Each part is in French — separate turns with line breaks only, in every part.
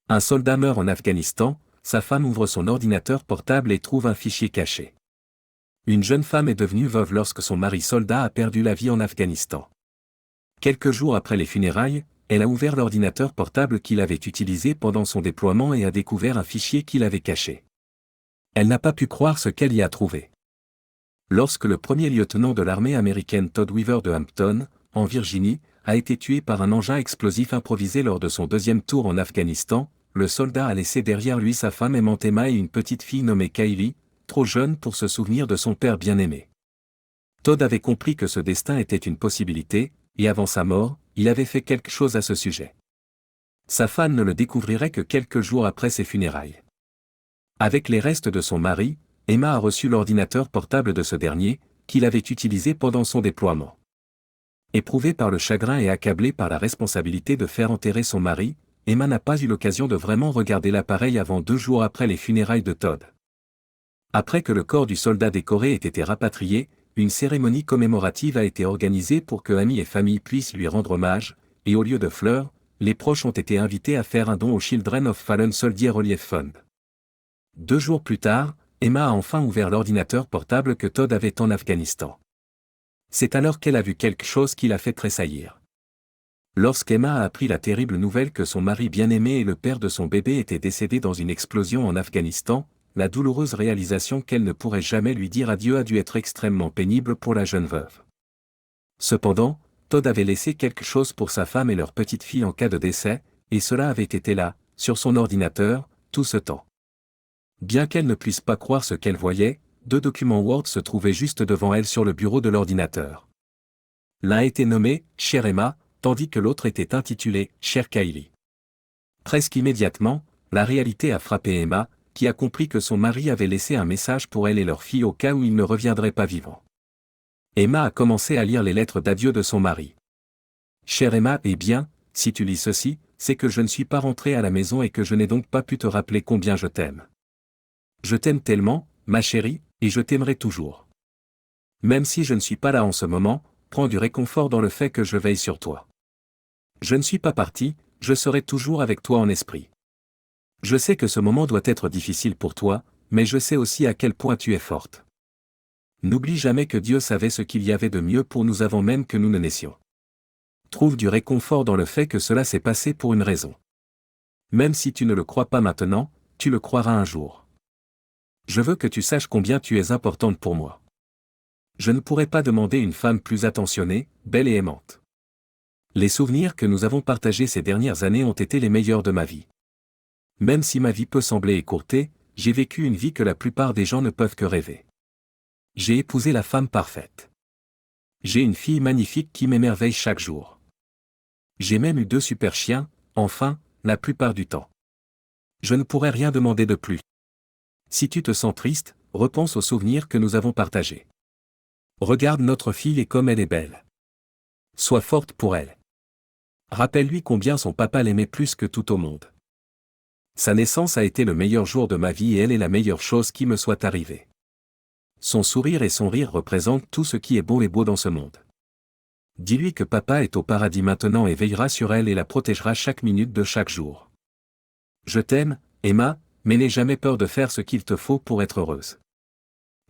Un soldat meurt en Afghanistan, sa femme ouvre son ordinateur portable et trouve un fichier caché. Une jeune femme est devenue veuve lorsque son mari soldat a perdu la vie en Afghanistan. Quelques jours après les funérailles, elle a ouvert l'ordinateur portable qu'il avait utilisé pendant son déploiement et a découvert un fichier qu'il avait caché. Elle n'a pas pu croire ce qu'elle y a trouvé. Lorsque le premier lieutenant de l'armée américaine Todd Weaver de Hampton, en Virginie, a été tué par un engin explosif improvisé lors de son deuxième tour en Afghanistan, le soldat a laissé derrière lui sa femme aimante Emma et une petite fille nommée Kaylee, trop jeune pour se souvenir de son père bien-aimé. Todd avait compris que ce destin était une possibilité, et avant sa mort, il avait fait quelque chose à ce sujet. Sa femme ne le découvrirait que quelques jours après ses funérailles. Avec les restes de son mari, Emma a reçu l'ordinateur portable de ce dernier, qu'il avait utilisé pendant son déploiement. Éprouvée par le chagrin et accablée par la responsabilité de faire enterrer son mari, Emma n'a pas eu l'occasion de vraiment regarder l'appareil avant 2 jours après les funérailles de Todd. Après que le corps du soldat décoré ait été rapatrié, une cérémonie commémorative a été organisée pour que amis et famille puissent lui rendre hommage, et au lieu de fleurs, les proches ont été invités à faire un don au Children of Fallen Soldier Relief Fund. 2 jours plus tard, Emma a enfin ouvert l'ordinateur portable que Todd avait en Afghanistan. C'est alors qu'elle a vu quelque chose qui l'a fait tressaillir. Lorsqu'Emma a appris la terrible nouvelle que son mari bien-aimé et le père de son bébé étaient décédés dans une explosion en Afghanistan, la douloureuse réalisation qu'elle ne pourrait jamais lui dire adieu a dû être extrêmement pénible pour la jeune veuve. Cependant, Todd avait laissé quelque chose pour sa femme et leur petite fille en cas de décès, et cela avait été là, sur son ordinateur, tout ce temps. Bien qu'elle ne puisse pas croire ce qu'elle voyait, 2 documents Word se trouvaient juste devant elle sur le bureau de l'ordinateur. L'un était nommé « Chère Emma », tandis que l'autre était intitulé « Chère Kaylee ». Presque immédiatement, la réalité a frappé Emma, qui a compris que son mari avait laissé un message pour elle et leur fille au cas où il ne reviendrait pas vivant. Emma a commencé à lire les lettres d'adieu de son mari. « Chère Emma, eh bien, si tu lis ceci, c'est que je ne suis pas rentré à la maison et que je n'ai donc pas pu te rappeler combien je t'aime. Je t'aime tellement, ma chérie, et je t'aimerai toujours. Même si je ne suis pas là en ce moment, prends du réconfort dans le fait que je veille sur toi. Je ne suis pas parti, je serai toujours avec toi en esprit. Je sais que ce moment doit être difficile pour toi, mais je sais aussi à quel point tu es forte. N'oublie jamais que Dieu savait ce qu'il y avait de mieux pour nous avant même que nous ne naissions. Trouve du réconfort dans le fait que cela s'est passé pour une raison. Même si tu ne le crois pas maintenant, tu le croiras un jour. Je veux que tu saches combien tu es importante pour moi. Je ne pourrais pas demander une femme plus attentionnée, belle et aimante. Les souvenirs que nous avons partagés ces dernières années ont été les meilleurs de ma vie. Même si ma vie peut sembler écourtée, j'ai vécu une vie que la plupart des gens ne peuvent que rêver. J'ai épousé la femme parfaite. J'ai une fille magnifique qui m'émerveille chaque jour. J'ai même eu 2 super chiens, enfin, la plupart du temps. Je ne pourrais rien demander de plus. Si tu te sens triste, repense aux souvenirs que nous avons partagés. Regarde notre fille et comme elle est belle. Sois forte pour elle. Rappelle-lui combien son papa l'aimait plus que tout au monde. Sa naissance a été le meilleur jour de ma vie et elle est la meilleure chose qui me soit arrivée. Son sourire et son rire représentent tout ce qui est beau et beau dans ce monde. Dis-lui que papa est au paradis maintenant et veillera sur elle et la protégera chaque minute de chaque jour. Je t'aime, Emma, mais n'aie jamais peur de faire ce qu'il te faut pour être heureuse.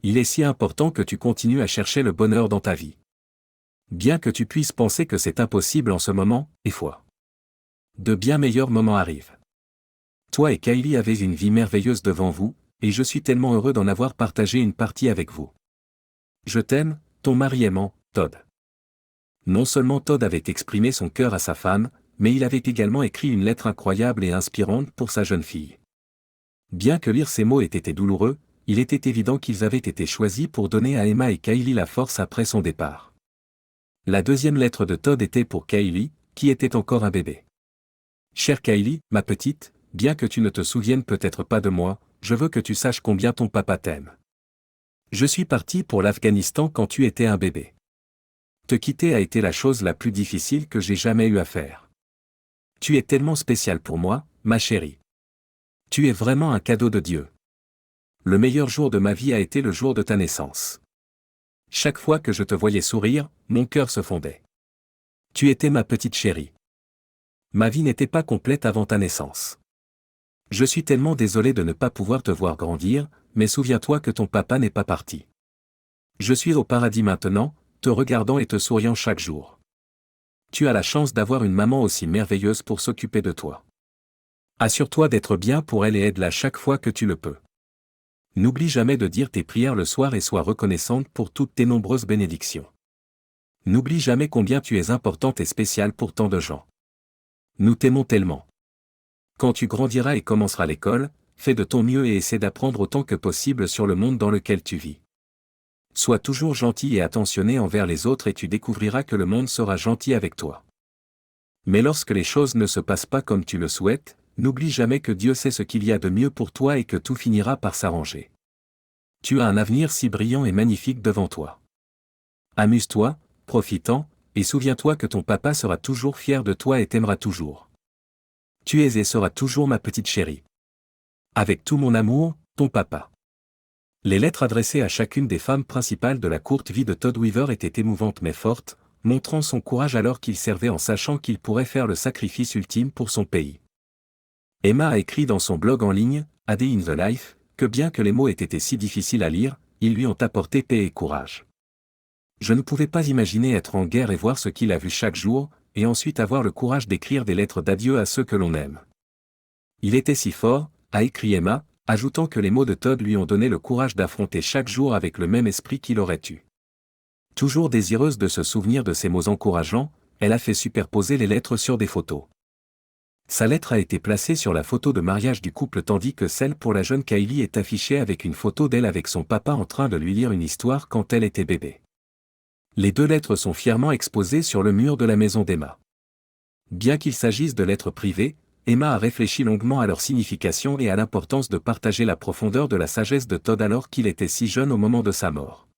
Il est si important que tu continues à chercher le bonheur dans ta vie. Bien que tu puisses penser que c'est impossible en ce moment, et foi. De bien meilleurs moments arrivent. Toi et Kaylee avez une vie merveilleuse devant vous, et je suis tellement heureux d'en avoir partagé une partie avec vous. Je t'aime, ton mari aimant, Todd. Non seulement Todd avait exprimé son cœur à sa femme, mais il avait également écrit une lettre incroyable et inspirante pour sa jeune fille. Bien que lire ces mots ait été douloureux, il était évident qu'ils avaient été choisis pour donner à Emma et Kaylee la force après son départ. La deuxième lettre de Todd était pour Kaylee, qui était encore un bébé. Chère Kaylee, ma petite, bien que tu ne te souviennes peut-être pas de moi, je veux que tu saches combien ton papa t'aime. Je suis parti pour l'Afghanistan quand tu étais un bébé. Te quitter a été la chose la plus difficile que j'ai jamais eu à faire. Tu es tellement spécial pour moi, ma chérie. Tu es vraiment un cadeau de Dieu. Le meilleur jour de ma vie a été le jour de ta naissance. Chaque fois que je te voyais sourire, mon cœur se fondait. Tu étais ma petite chérie. Ma vie n'était pas complète avant ta naissance. Je suis tellement désolé de ne pas pouvoir te voir grandir, mais souviens-toi que ton papa n'est pas parti. Je suis au paradis maintenant, te regardant et te souriant chaque jour. Tu as la chance d'avoir une maman aussi merveilleuse pour s'occuper de toi. Assure-toi d'être bien pour elle et aide-la chaque fois que tu le peux. N'oublie jamais de dire tes prières le soir et sois reconnaissante pour toutes tes nombreuses bénédictions. N'oublie jamais combien tu es importante et spéciale pour tant de gens. Nous t'aimons tellement. Quand tu grandiras et commenceras l'école, fais de ton mieux et essaie d'apprendre autant que possible sur le monde dans lequel tu vis. Sois toujours gentil et attentionné envers les autres et tu découvriras que le monde sera gentil avec toi. Mais lorsque les choses ne se passent pas comme tu le souhaites, n'oublie jamais que Dieu sait ce qu'il y a de mieux pour toi et que tout finira par s'arranger. Tu as un avenir si brillant et magnifique devant toi. Amuse-toi, profite-en, et souviens-toi que ton papa sera toujours fier de toi et t'aimera toujours. Tu es et seras toujours ma petite chérie. Avec tout mon amour, ton papa. Les lettres adressées à chacune des femmes principales de la courte vie de Todd Weaver étaient émouvantes mais fortes, montrant son courage alors qu'il servait en sachant qu'il pourrait faire le sacrifice ultime pour son pays. Emma a écrit dans son blog en ligne, A Day in the Life, que bien que les mots aient été si difficiles à lire, ils lui ont apporté paix et courage. Je ne pouvais pas imaginer être en guerre et voir ce qu'il a vu chaque jour, et ensuite avoir le courage d'écrire des lettres d'adieu à ceux que l'on aime. Il était si fort, a écrit Emma, ajoutant que les mots de Todd lui ont donné le courage d'affronter chaque jour avec le même esprit qu'il aurait eu. Toujours désireuse de se souvenir de ces mots encourageants, elle a fait superposer les lettres sur des photos. Sa lettre a été placée sur la photo de mariage du couple tandis que celle pour la jeune Kylie est affichée avec une photo d'elle avec son papa en train de lui lire une histoire quand elle était bébé. Les deux lettres sont fièrement exposées sur le mur de la maison d'Emma. Bien qu'il s'agisse de lettres privées, Emma a réfléchi longuement à leur signification et à l'importance de partager la profondeur de la sagesse de Todd alors qu'il était si jeune au moment de sa mort.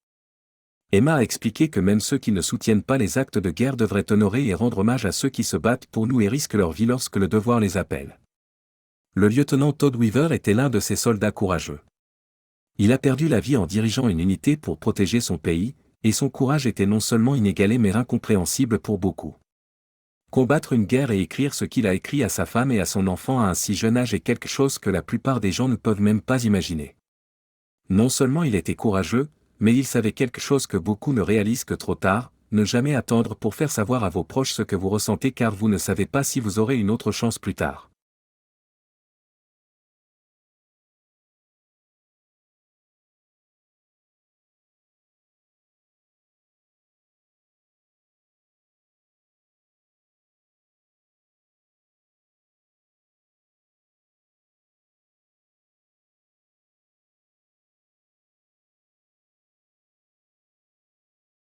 Emma a expliqué que même ceux qui ne soutiennent pas les actes de guerre devraient honorer et rendre hommage à ceux qui se battent pour nous et risquent leur vie lorsque le devoir les appelle. Le lieutenant Todd Weaver était l'un de ces soldats courageux. Il a perdu la vie en dirigeant une unité pour protéger son pays, et son courage était non seulement inégalé mais incompréhensible pour beaucoup. Combattre une guerre et écrire ce qu'il a écrit à sa femme et à son enfant à un si jeune âge est quelque chose que la plupart des gens ne peuvent même pas imaginer. Non seulement il était courageux, mais il savait quelque chose que beaucoup ne réalisent que trop tard, ne jamais attendre pour faire savoir à vos proches ce que vous ressentez car vous ne savez pas si vous aurez une autre chance plus tard.